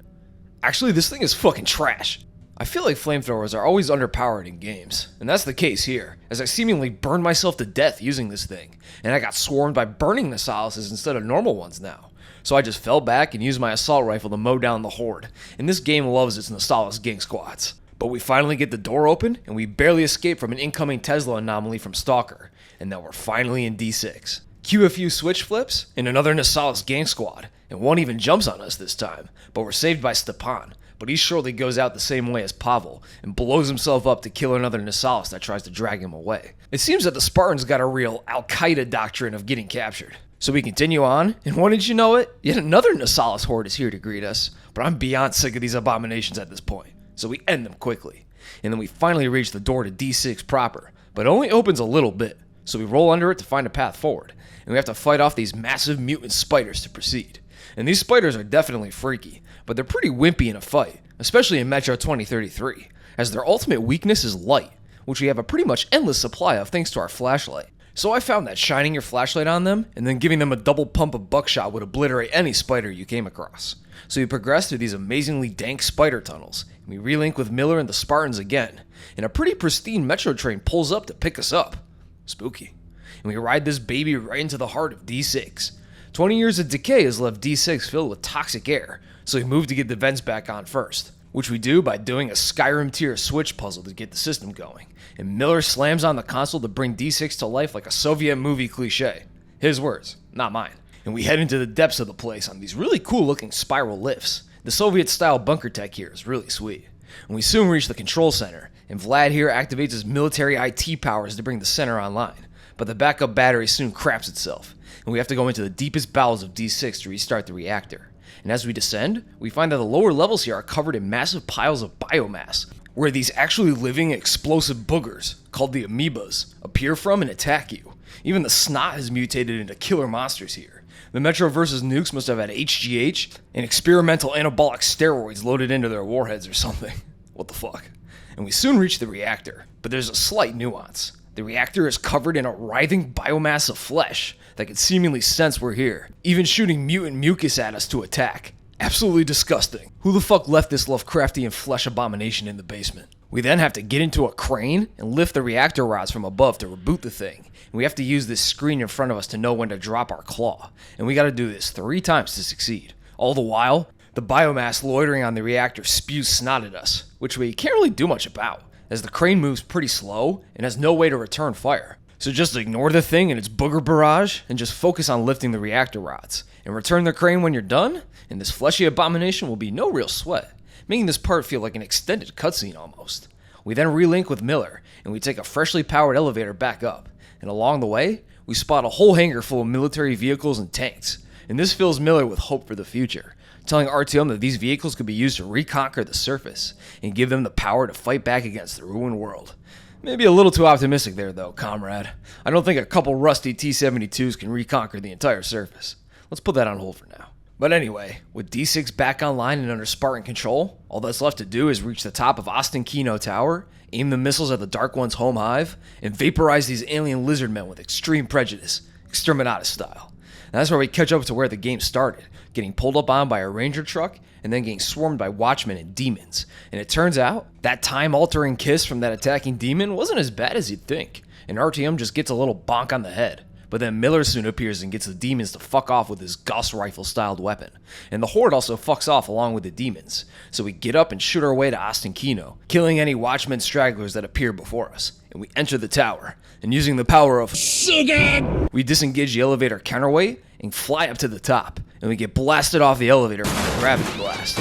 Actually, this thing is fucking trash. I feel like flamethrowers are always underpowered in games, and that's the case here, as I seemingly burned myself to death using this thing, and I got swarmed by burning Nasalises instead of normal ones now. So I just fell back and used my assault rifle to mow down the horde, and this game loves its Nasalis gang squads. But we finally get the door open, and we barely escape from an incoming Tesla anomaly from Stalker, and now we're finally in D6. Cue a few switch flips, and another Nasalis gang squad, and one even jumps on us this time, but we're saved by Stepan. But he surely goes out the same way as Pavel, and blows himself up to kill another Nasalis that tries to drag him away. It seems that the Spartans got a real Al-Qaeda doctrine of getting captured. So we continue on, and wouldn't you know it, yet another Nasalis horde is here to greet us, but I'm beyond sick of these abominations at this point, so we end them quickly. And then we finally reach the door to D6 proper, but it only opens a little bit, so we roll under it to find a path forward, and we have to fight off these massive mutant spiders to proceed. And these spiders are definitely freaky, but they're pretty wimpy in a fight, especially in Metro 2033, as their ultimate weakness is light, which we have a pretty much endless supply of thanks to our flashlight. So I found that shining your flashlight on them, and then giving them a double pump of buckshot would obliterate any spider you came across. So we progress through these amazingly dank spider tunnels, and we relink with Miller and the Spartans again, and a pretty pristine Metro train pulls up to pick us up. Spooky. And we ride this baby right into the heart of D6. 20 years of decay has left D6 filled with toxic air, so we move to get the vents back on first, which we do by doing a Skyrim tier switch puzzle to get the system going, and Miller slams on the console to bring D6 to life like a Soviet movie cliche. His words, not mine. And we head into the depths of the place on these really cool looking spiral lifts. The Soviet style bunker tech here is really sweet. And we soon reach the control center, and Vlad here activates his military IT powers to bring the center online, but the backup battery soon craps itself, and we have to go into the deepest bowels of D6 to restart the reactor. And as we descend, we find that the lower levels here are covered in massive piles of biomass, where these actually living explosive boogers, called the amoebas, appear from and attack you. Even the snot has mutated into killer monsters here. The Metro vs. Nukes must have had HGH and experimental anabolic steroids loaded into their warheads or something. What the fuck? And we soon reach the reactor, but there's a slight nuance. The reactor is covered in a writhing biomass of flesh that can seemingly sense we're here, even shooting mutant mucus at us to attack. Absolutely disgusting. Who the fuck left this Lovecraftian flesh abomination in the basement? We then have to get into a crane and lift the reactor rods from above to reboot the thing. And we have to use this screen in front of us to know when to drop our claw. And we gotta do this 3 times to succeed. All the while, the biomass loitering on the reactor spews snot at us, which we can't really do much about, as the crane moves pretty slow and has no way to return fire. So just ignore the thing and its booger barrage, and just focus on lifting the reactor rods, and return the crane when you're done, and this fleshy abomination will be no real sweat, making this part feel like an extended cutscene almost. We then relink with Miller, and we take a freshly powered elevator back up, and along the way, we spot a whole hangar full of military vehicles and tanks, and this fills Miller with hope for the future, telling Artyom that these vehicles could be used to reconquer the surface, and give them the power to fight back against the ruined world. Maybe a little too optimistic there though, comrade. I don't think a couple rusty T-72s can reconquer the entire surface. Let's put that on hold for now. But anyway, with D6 back online and under Spartan control, all that's left to do is reach the top of Ostankino Tower, aim the missiles at the Dark One's home hive, and vaporize these alien lizard men with extreme prejudice, Exterminatus style. And that's where we catch up to where the game started, getting pulled up on by a ranger truck, and then getting swarmed by watchmen and demons. And it turns out, that time-altering kiss from that attacking demon wasn't as bad as you'd think, and Artyom just gets a little bonk on the head. But then Miller soon appears and gets the demons to fuck off with his Gauss rifle-styled weapon. And the Horde also fucks off along with the demons. So we get up and shoot our way to Ostankino, killing any watchmen stragglers that appear before us. And we enter the tower, and using the power of Sugan, we disengage the elevator counterweight and fly up to the top. And we get blasted off the elevator from the gravity blast.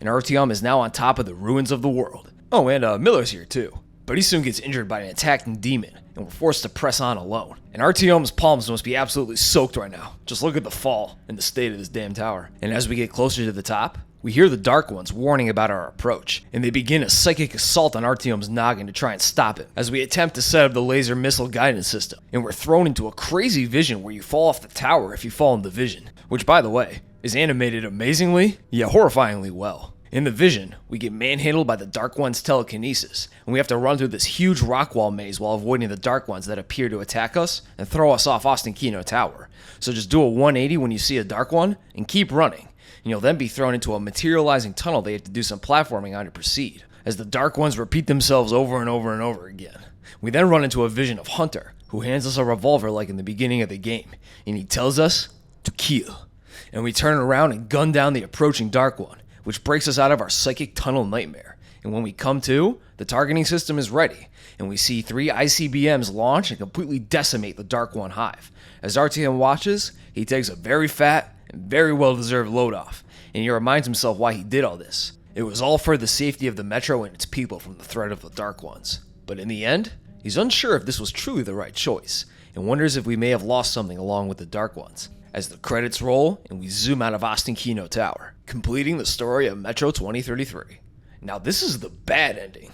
And Artyom is now on top of the ruins of the world, Oh, and Miller's here too. But he soon gets injured by an attacking demon, and we're forced to press on alone. And Artyom's palms must be absolutely soaked right now. Just look at the fall and the state of this damn tower. And as we get closer to the top, we hear the Dark Ones warning about our approach, and they begin a psychic assault on Artyom's noggin to try and stop him, as we attempt to set up the laser missile guidance system, and we're thrown into a crazy vision where you fall off the tower if you fall in the vision, which, by the way, is animated amazingly, yet horrifyingly well. In the vision, we get manhandled by the Dark One's telekinesis, and we have to run through this huge rock wall maze while avoiding the Dark Ones that appear to attack us and throw us off Ostankino Tower. So just do a 180 when you see a Dark One, and keep running. And you'll then be thrown into a materializing tunnel that you have to do some platforming on to proceed, as the Dark Ones repeat themselves over and over and over again. We then run into a vision of Hunter, who hands us a revolver like in the beginning of the game, and he tells us to kill. And we turn around and gun down the approaching Dark One, which breaks us out of our psychic tunnel nightmare. And when we come to, the targeting system is ready, and we see 3 ICBMs launch and completely decimate the Dark One hive. As RTM watches, he takes a very fat and very well-deserved load off, and he reminds himself why he did all this. It was all for the safety of the Metro and its people from the threat of the Dark Ones. But in the end, he's unsure if this was truly the right choice, and wonders if we may have lost something along with the Dark Ones. As the credits roll and we zoom out of Ostankino Tower, completing the story of Metro 2033. Now this is the bad ending.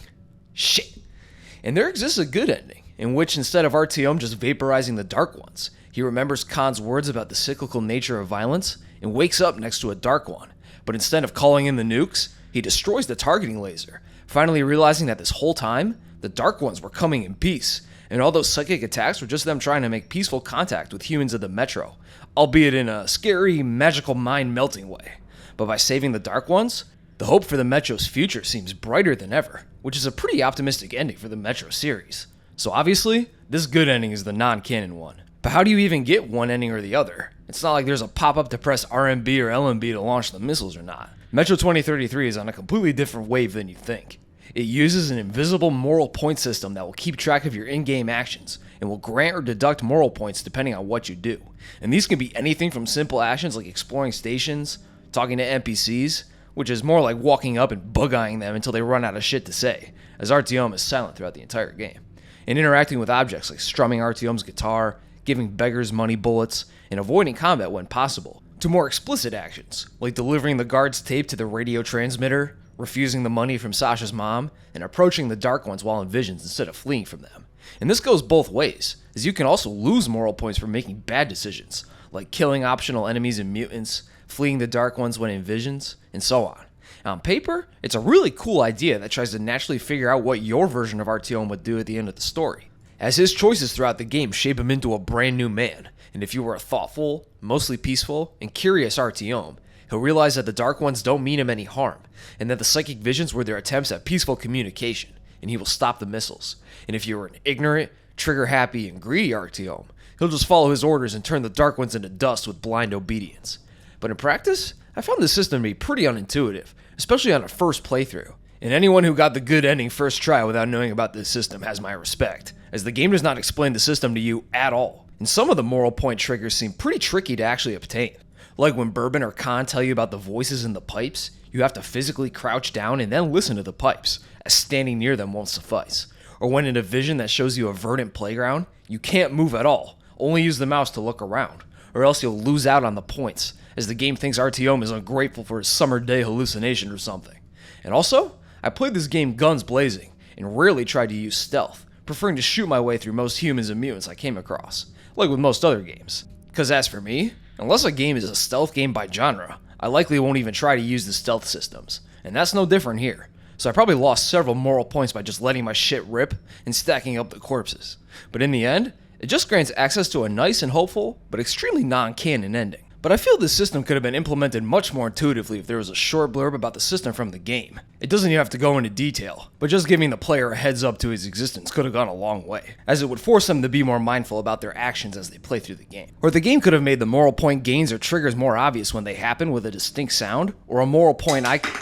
Shit. And there exists a good ending, in which instead of Artyom just vaporizing the Dark Ones, he remembers Khan's words about the cyclical nature of violence and wakes up next to a Dark One. But instead of calling in the nukes, he destroys the targeting laser, finally realizing that this whole time, the Dark Ones were coming in peace, and all those psychic attacks were just them trying to make peaceful contact with humans of the Metro, albeit in a scary, magical mind-melting way. But by saving the Dark Ones, the hope for the Metro's future seems brighter than ever, which is a pretty optimistic ending for the Metro series. So obviously, this good ending is the non-canon one. But how do you even get one ending or the other? It's not like there's a pop-up to press RMB or LMB to launch the missiles or not. Metro 2033 is on a completely different wave than you think. It uses an invisible moral point system that will keep track of your in-game actions and will grant or deduct moral points depending on what you do. And these can be anything from simple actions like exploring stations, talking to NPCs, which is more like walking up and bug-eyeing them until they run out of shit to say, as Artyom is silent throughout the entire game, and interacting with objects like strumming Artyom's guitar, giving beggars money bullets, and avoiding combat when possible, to more explicit actions, like delivering the guard's tape to the radio transmitter, refusing the money from Sasha's mom, and approaching the Dark Ones while in visions instead of fleeing from them. And this goes both ways, as you can also lose moral points for making bad decisions, like killing optional enemies and mutants, fleeing the Dark Ones when in visions, and so on. On paper, it's a really cool idea that tries to naturally figure out what your version of Artyom would do at the end of the story, as his choices throughout the game shape him into a brand new man, and if you were a thoughtful, mostly peaceful, and curious Artyom, he'll realize that the Dark Ones don't mean him any harm, and that the psychic visions were their attempts at peaceful communication, and he will stop the missiles. And if you were an ignorant, trigger-happy, and greedy Artyom, he'll just follow his orders and turn the Dark Ones into dust with blind obedience. But in practice, I found this system to be pretty unintuitive, especially on a first playthrough. And anyone who got the good ending first try without knowing about this system has my respect, as the game does not explain the system to you at all. And some of the moral point triggers seem pretty tricky to actually obtain. Like when Bourbon or Khan tell you about the voices in the pipes, you have to physically crouch down and then listen to the pipes, as standing near them won't suffice. Or when in a vision that shows you a verdant playground, you can't move at all, only use the mouse to look around, or else you'll lose out on the points, as the game thinks Artyom is ungrateful for his summer day hallucination or something. And also, I played this game guns blazing, and rarely tried to use stealth, preferring to shoot my way through most humans and mutants I came across, like with most other games. Because as for me, unless a game is a stealth game by genre, I likely won't even try to use the stealth systems, and that's no different here. So I probably lost several moral points by just letting my shit rip and stacking up the corpses. But in the end, it just grants access to a nice and hopeful, but extremely non-canon ending. But I feel this system could have been implemented much more intuitively if there was a short blurb about the system from the game. It doesn't even have to go into detail, but just giving the player a heads up to its existence could have gone a long way, as it would force them to be more mindful about their actions as they play through the game. Or the game could have made the moral point gains or triggers more obvious when they happen with a distinct sound, or a moral point icon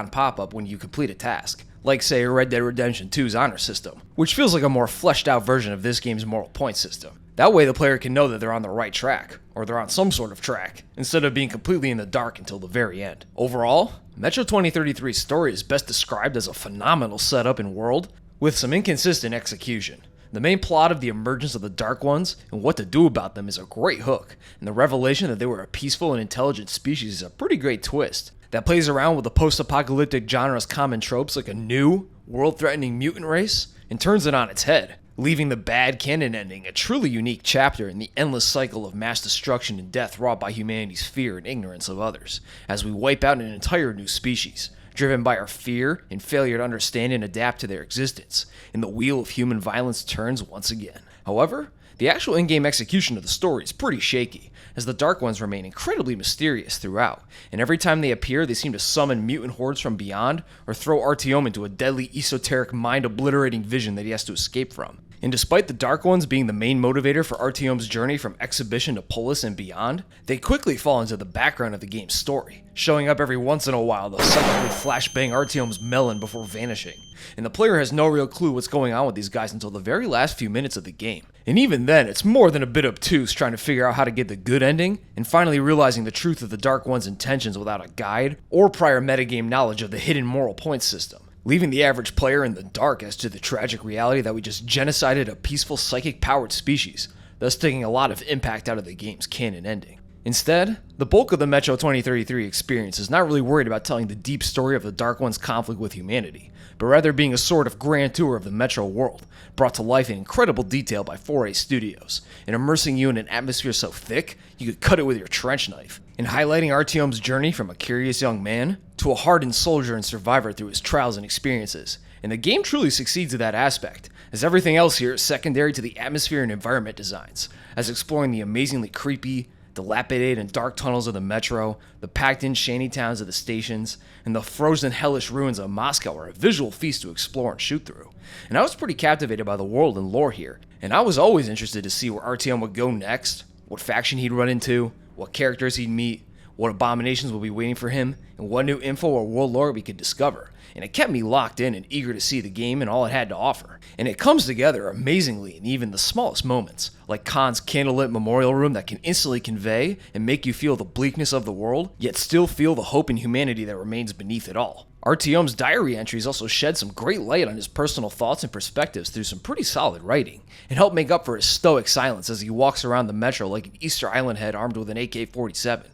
pop-up when you complete a task, like say Red Dead Redemption 2's honor system, which feels like a more fleshed out version of this game's moral point system. That way the player can know that they're on the right track, or they're on some sort of track, instead of being completely in the dark until the very end. Overall, Metro 2033's story is best described as a phenomenal setup and world, with some inconsistent execution. The main plot of the emergence of the Dark Ones and what to do about them is a great hook, and the revelation that they were a peaceful and intelligent species is a pretty great twist that plays around with the post-apocalyptic genre's common tropes like a new, world-threatening mutant race and turns it on its head, leaving the bad canon ending a truly unique chapter in the endless cycle of mass destruction and death wrought by humanity's fear and ignorance of others, as we wipe out an entire new species, driven by our fear and failure to understand and adapt to their existence, and the wheel of human violence turns once again. However, the actual in-game execution of the story is pretty shaky, as the Dark Ones remain incredibly mysterious throughout, and every time they appear they seem to summon mutant hordes from beyond, or throw Artyom into a deadly esoteric mind-obliterating vision that he has to escape from. And despite the Dark Ones being the main motivator for Artyom's journey from Exhibition to Polis and beyond, they quickly fall into the background of the game's story, showing up every once in a while to psychically flashbang Artyom's melon before vanishing. And the player has no real clue what's going on with these guys until the very last few minutes of the game. And even then, it's more than a bit obtuse trying to figure out how to get the good ending, and finally realizing the truth of the Dark One's intentions without a guide or prior metagame knowledge of the hidden moral point system, leaving the average player in the dark as to the tragic reality that we just genocided a peaceful psychic-powered species, thus taking a lot of impact out of the game's canon ending. Instead, the bulk of the Metro 2033 experience is not really worried about telling the deep story of the Dark One's conflict with humanity, but rather being a sort of grand tour of the Metro world, brought to life in incredible detail by 4A Studios, and immersing you in an atmosphere so thick you could cut it with your trench knife, and highlighting Artyom's journey from a curious young man to a hardened soldier and survivor through his trials and experiences. And the game truly succeeds in that aspect, as everything else here is secondary to the atmosphere and environment designs, as exploring the amazingly creepy, dilapidated and dark tunnels of the Metro, the packed-in shantytowns of the stations, and the frozen hellish ruins of Moscow are a visual feast to explore and shoot through. And I was pretty captivated by the world and lore here, and I was always interested to see where Artyom would go next, what faction he'd run into, what characters he'd meet, what abominations would be waiting for him, and what new info or world lore we could discover. And it kept me locked in and eager to see the game and all it had to offer. And it comes together amazingly in even the smallest moments, like Khan's candlelit memorial room that can instantly convey and make you feel the bleakness of the world, yet still feel the hope in humanity that remains beneath it all. Artyom's diary entries also shed some great light on his personal thoughts and perspectives through some pretty solid writing, and help make up for his stoic silence as he walks around the Metro like an Easter Island head armed with an AK-47.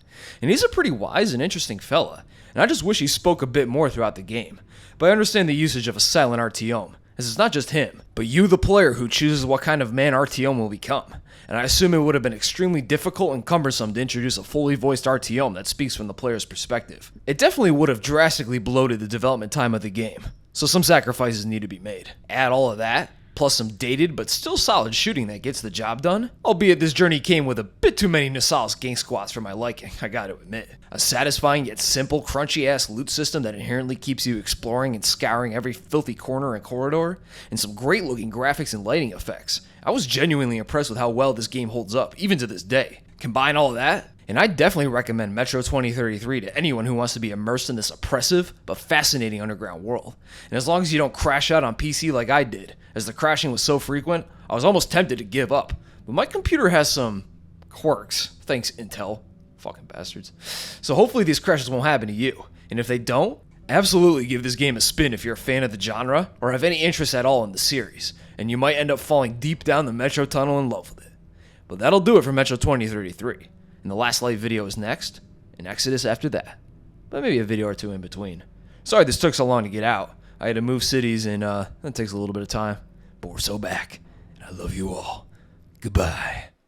And he's a pretty wise and interesting fella, and I just wish he spoke a bit more throughout the game. But I understand the usage of a silent Artyom, as it's not just him, but you the player who chooses what kind of man Artyom will become. And I assume it would have been extremely difficult and cumbersome to introduce a fully voiced Artyom that speaks from the player's perspective. It definitely would have drastically bloated the development time of the game, so some sacrifices need to be made. Add all of that, plus some dated but still solid shooting that gets the job done, albeit this journey came with a bit too many Nasal's gang squats for my liking, I gotta admit. A satisfying yet simple, crunchy-ass loot system that inherently keeps you exploring and scouring every filthy corner and corridor, and some great-looking graphics and lighting effects. I was genuinely impressed with how well this game holds up, even to this day. Combine all of that, and I definitely recommend Metro 2033 to anyone who wants to be immersed in this oppressive but fascinating underground world. And as long as you don't crash out on PC like I did, as the crashing was so frequent, I was almost tempted to give up. But my computer has some quirks, thanks Intel. Fucking bastards. So hopefully these crashes won't happen to you. And if they don't, absolutely give this game a spin if you're a fan of the genre or have any interest at all in the series, and you might end up falling deep down the Metro tunnel in love with it. But that'll do it for Metro 2033. And the last light video is next, and Exodus after that. But maybe a video or two in between. Sorry this took so long to get out. I had to move cities, and that takes a little bit of time. But we're so back, and I love you all. Goodbye.